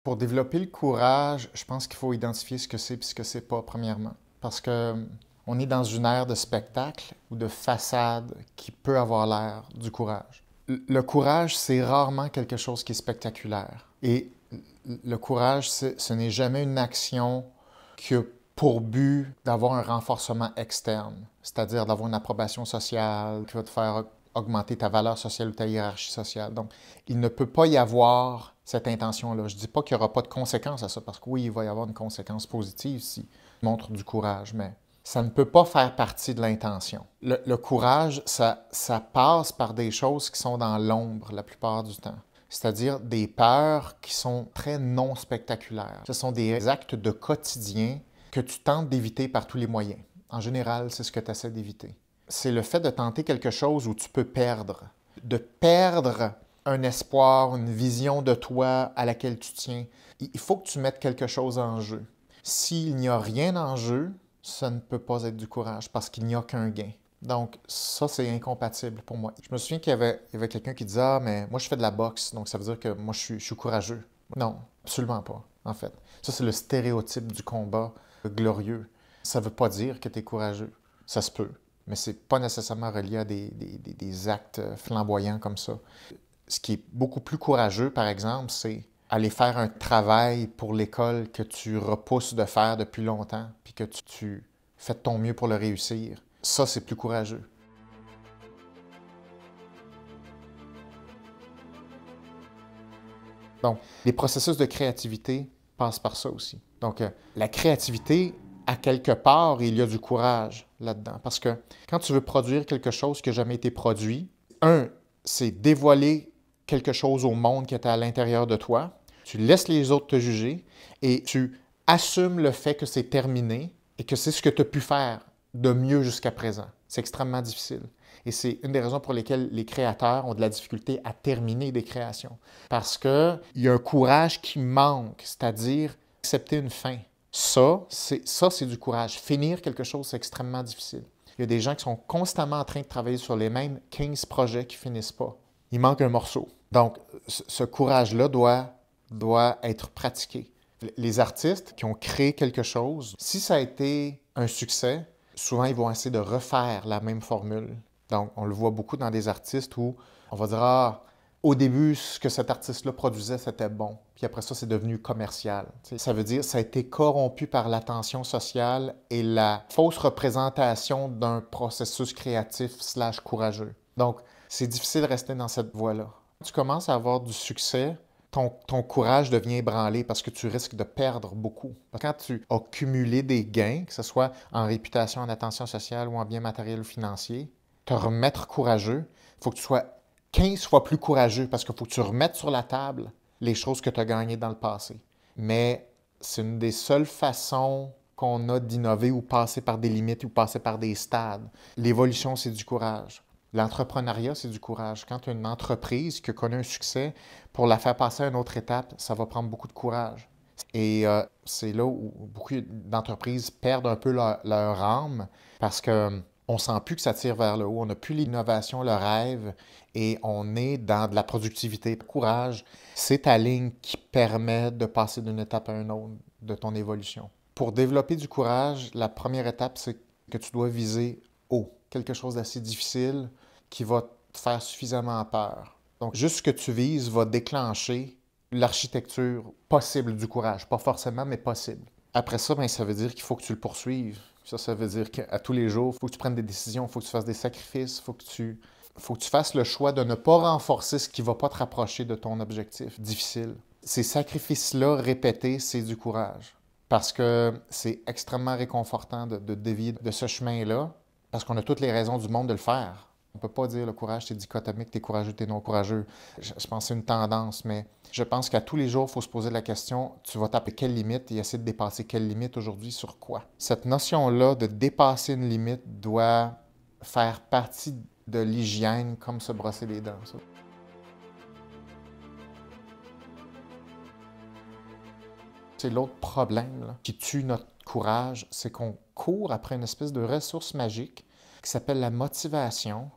Pour développer le courage, je pense qu'il faut identifier ce que c'est et ce que c'est pas, premièrement. Parce que on est dans une ère de spectacle ou de façade qui peut avoir l'air du courage. Le courage, c'est rarement quelque chose qui est spectaculaire. Et le courage, ce n'est jamais une action qui a pour but d'avoir un renforcement externe, c'est-à-dire d'avoir une approbation sociale qui va te faire augmenter ta valeur sociale ou ta hiérarchie sociale. Donc, il ne peut pas y avoir cette intention-là. Je ne dis pas qu'il n'y aura pas de conséquences à ça, parce que oui, il va y avoir une conséquence positive si tu montres du courage, mais ça ne peut pas faire partie de l'intention. Le courage, ça passe par des choses qui sont dans l'ombre la plupart du temps. C'est-à-dire des peurs qui sont très non spectaculaires. Ce sont des actes de quotidien que tu tentes d'éviter par tous les moyens. En général, c'est ce que tu essaies d'éviter. C'est le fait de tenter quelque chose où tu peux perdre. De perdre un espoir, une vision de toi à laquelle tu tiens. Il faut que tu mettes quelque chose en jeu. S'il n'y a rien en jeu, ça ne peut pas être du courage parce qu'il n'y a qu'un gain. Donc, ça, c'est incompatible pour moi. Je me souviens qu'il y avait quelqu'un qui disait « Ah, mais moi, je fais de la boxe, donc ça veut dire que moi, je suis courageux. » Non, absolument pas, en fait. Ça, c'est le stéréotype du combat glorieux. Ça ne veut pas dire que tu es courageux. Ça se peut, mais ce n'est pas nécessairement relié à des actes flamboyants comme ça. Ce qui est beaucoup plus courageux, par exemple, c'est aller faire un travail pour l'école que tu repousses de faire depuis longtemps, puis que tu fais de ton mieux pour le réussir. Ça, c'est plus courageux. Donc, les processus de créativité passent par ça aussi. Donc, la créativité, à quelque part, il y a du courage là-dedans. Parce que quand tu veux produire quelque chose qui n'a jamais été produit, c'est dévoiler quelque chose au monde qui était à l'intérieur de toi. Tu laisses les autres te juger et tu assumes le fait que c'est terminé et que c'est ce que tu as pu faire de mieux jusqu'à présent. C'est extrêmement difficile. Et c'est une des raisons pour lesquelles les créateurs ont de la difficulté à terminer des créations. Parce qu'il y a un courage qui manque, c'est-à-dire accepter une fin. Ça, c'est du courage. Finir quelque chose, c'est extrêmement difficile. Il y a des gens qui sont constamment en train de travailler sur les mêmes 15 projets qui ne finissent pas. Il manque un morceau. Donc, ce courage-là doit être pratiqué. Les artistes qui ont créé quelque chose, si ça a été un succès, souvent ils vont essayer de refaire la même formule. Donc, on le voit beaucoup dans des artistes où on va dire « Ah, au début, ce que cet artiste-là produisait, c'était bon. Puis après ça, c'est devenu commercial. » Ça veut dire que ça a été corrompu par l'attention sociale et la fausse représentation d'un processus créatif / courageux. Donc, c'est difficile de rester dans cette voie-là. Tu commences à avoir du succès, ton courage devient ébranlé parce que tu risques de perdre beaucoup. Quand tu as cumulé des gains, que ce soit en réputation, en attention sociale ou en biens matériels ou financiers, te remettre courageux, il faut que tu sois 15 fois plus courageux parce qu'il faut que tu remettes sur la table les choses que tu as gagnées dans le passé. Mais c'est une des seules façons qu'on a d'innover ou passer par des limites ou passer par des stades. L'évolution, c'est du courage. L'entrepreneuriat, c'est du courage. Quand tu as une entreprise qui connaît un succès, pour la faire passer à une autre étape, ça va prendre beaucoup de courage. Et c'est là où beaucoup d'entreprises perdent un peu leur âme parce qu'on ne sent plus que ça tire vers le haut. On n'a plus l'innovation, le rêve, et on est dans de la productivité. Le courage, c'est ta ligne qui permet de passer d'une étape à une autre de ton évolution. Pour développer du courage, la première étape, c'est que tu dois viser haut. Quelque chose d'assez difficile qui va te faire suffisamment peur. Donc, juste ce que tu vises va déclencher l'architecture possible du courage. Pas forcément, mais possible. Après ça, bien, ça veut dire qu'il faut que tu le poursuives. Ça veut dire qu'à tous les jours, il faut que tu prennes des décisions, il faut que tu fasses des sacrifices, il faut que tu fasses le choix de ne pas renforcer ce qui ne va pas te rapprocher de ton objectif difficile. Ces sacrifices-là répétés, c'est du courage. Parce que c'est extrêmement réconfortant de dévier de ce chemin-là, parce qu'on a toutes les raisons du monde de le faire. On ne peut pas dire le courage, c'est dichotomique, t'es courageux, t'es non courageux. Je pense que c'est une tendance, mais je pense qu'à tous les jours, il faut se poser la question, tu vas taper quelle limite et essayer de dépasser quelle limite aujourd'hui sur quoi? Cette notion-là de dépasser une limite doit faire partie de l'hygiène comme se brosser les dents. Ça. C'est l'autre problème là, qui tue notre courage, c'est qu'on court après une espèce de ressource magique qui s'appelle la motivation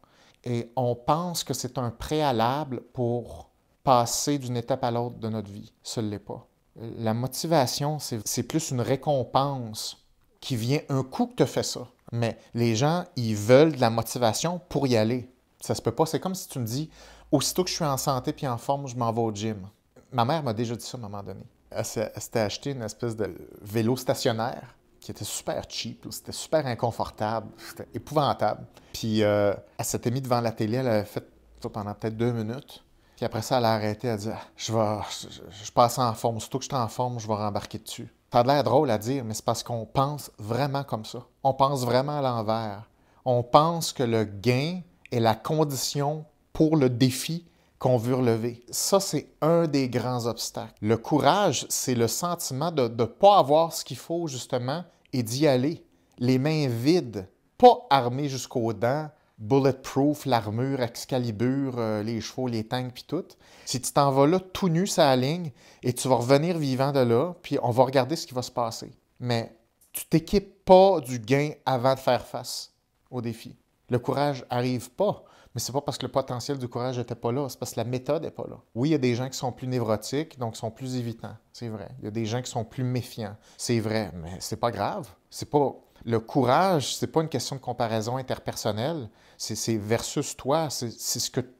et on pense que c'est un préalable pour passer d'une étape à l'autre de notre vie. Ce ne l'est pas. La motivation, c'est plus une récompense qui vient un coup que tu fais ça. Mais les gens, ils veulent de la motivation pour y aller. Ça se peut pas. C'est comme si tu me dis, aussitôt que je suis en santé puis en forme, je m'en vais au gym. Ma mère m'a déjà dit ça à un moment donné. Elle s'était acheté une espèce de vélo stationnaire qui était super cheap, c'était super inconfortable, c'était épouvantable. Puis elle s'était mise devant la télé, elle avait fait ça pendant peut-être 2 minutes. Puis après ça, elle a arrêté, elle a dit je passe en forme, surtout que je suis en forme, je vais rembarquer dessus. Ça a l'air drôle à dire, mais c'est parce qu'on pense vraiment comme ça. On pense vraiment à l'envers. On pense que le gain est la condition pour le défi qu'on veut relever. Ça, c'est un des grands obstacles. Le courage, c'est le sentiment de ne pas avoir ce qu'il faut, justement, et d'y aller. Les mains vides, pas armées jusqu'aux dents, bulletproof, l'armure, Excalibur, les chevaux, les tanks, puis tout. Si tu t'en vas là tout nu, ça aligne, et tu vas revenir vivant de là, puis on va regarder ce qui va se passer. Mais tu t'équipes pas du gain avant de faire face au défi. Le courage arrive pas. Mais c'est pas parce que le potentiel du courage n'était pas là, c'est parce que la méthode n'est pas là. Oui, il y a des gens qui sont plus névrotiques, donc sont plus évitants, c'est vrai. Il y a des gens qui sont plus méfiants, c'est vrai, mais c'est pas grave. C'est pas le courage, c'est pas une question de comparaison interpersonnelle, c'est versus toi, c'est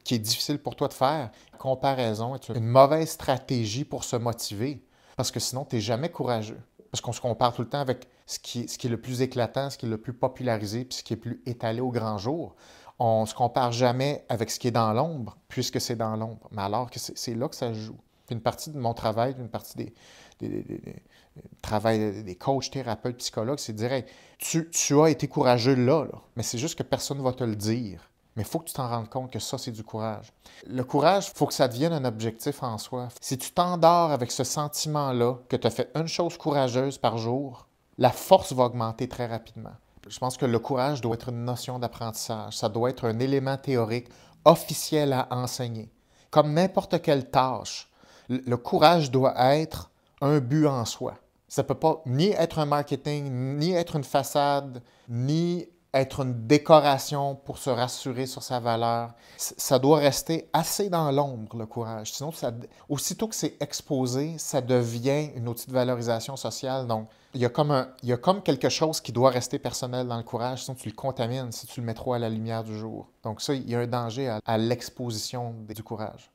qui est difficile pour toi de faire. La comparaison est une mauvaise stratégie pour se motiver, parce que sinon tu n'es jamais courageux. Parce qu'on se compare tout le temps avec ce qui est le plus éclatant, ce qui est le plus popularisé, puis ce qui est plus étalé au grand jour. On ne se compare jamais avec ce qui est dans l'ombre, puisque c'est dans l'ombre. Mais alors que c'est là que ça se joue. Puis une partie de mon travail, une partie des coachs, thérapeutes, psychologues, c'est de dire hey, tu as été courageux là. Mais c'est juste que personne ne va te le dire. Mais il faut que tu t'en rendes compte que ça, c'est du courage. Le courage, il faut que ça devienne un objectif en soi. Si tu t'endors avec ce sentiment-là, que tu as fait une chose courageuse par jour, la force va augmenter très rapidement. Je pense que le courage doit être une notion d'apprentissage. Ça doit être un élément théorique officiel à enseigner. Comme n'importe quelle tâche, le courage doit être un but en soi. Ça ne peut pas ni être un marketing, ni être une façade, ni être une décoration pour se rassurer sur sa valeur. Ça doit rester assez dans l'ombre, le courage. Sinon, aussitôt que c'est exposé, ça devient une outil de valorisation sociale. Donc, il y a comme quelque chose qui doit rester personnel dans le courage, sinon tu le contamines si tu le mets trop à la lumière du jour. Donc ça, il y a un danger à l'exposition du courage.